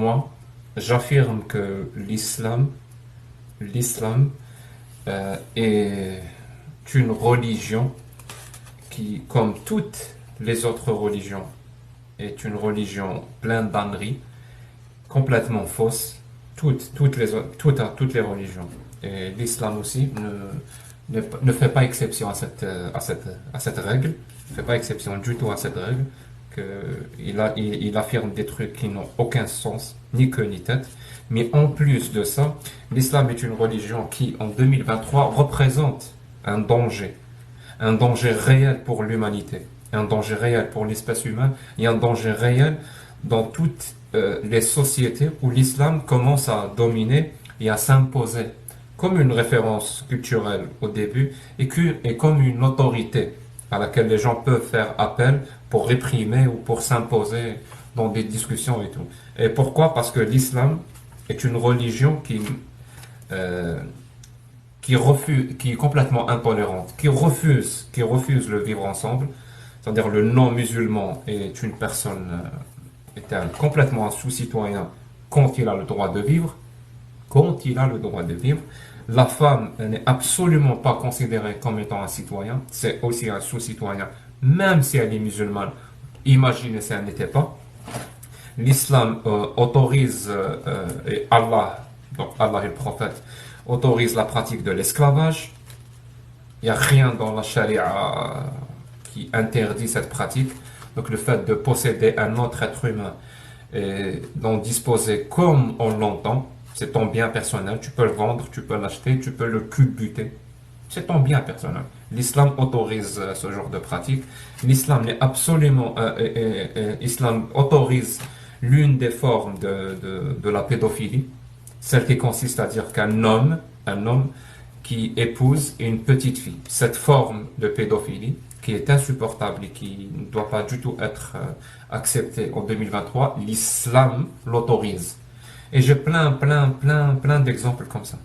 moi, j'affirme que l'islam est une religion qui, comme toutes les autres religions, est une religion pleine d'âneries, complètement fausse, toutes les religions. Et l'islam aussi ne fait pas exception à cette règle, ne fait pas exception du tout à cette règle, il affirme des trucs qui n'ont aucun sens, ni queue ni tête. Mais en plus de ça, l'islam est une religion qui, en 2023, représente un danger réel pour l'humanité, un danger réel pour l'espèce humaine et un danger réel dans toutes les sociétés où l'islam commence à dominer et à s'imposer comme une référence culturelle au début et comme une autorité à laquelle les gens peuvent faire appel pour réprimer ou pour s'imposer dans des discussions et tout. Et pourquoi? Parce que l'islam est une religion euh, qui est complètement intolérante, qui refuse le vivre ensemble. C'est-à-dire le non-musulman est une personne, complètement un sous-citoyen quand il a le droit de vivre, quand il a le droit de vivre. La femme n'est absolument pas considérée comme étant un citoyen, c'est aussi un sous-citoyen, même si elle est musulmane. Imaginez si elle n'était pas. L'islam autorise, et Allah, donc Allah et le prophète, autorise la pratique de l'esclavage. Il n'y a rien dans la charia qui interdit cette pratique. Donc le fait de posséder un autre être humain et d'en disposer comme on l'entend, c'est ton bien personnel, tu peux le vendre, tu peux l'acheter, tu peux le culbuter. C'est ton bien personnel. L'islam autorise ce genre de pratique. L'islam n'est absolument, l'islam autorise l'une des formes de la pédophilie, celle qui consiste à dire un homme qui épouse une petite fille. Cette forme de pédophilie, qui est insupportable et qui ne doit pas du tout être acceptée en 2023, l'islam l'autorise. Et j'ai plein d'exemples comme ça.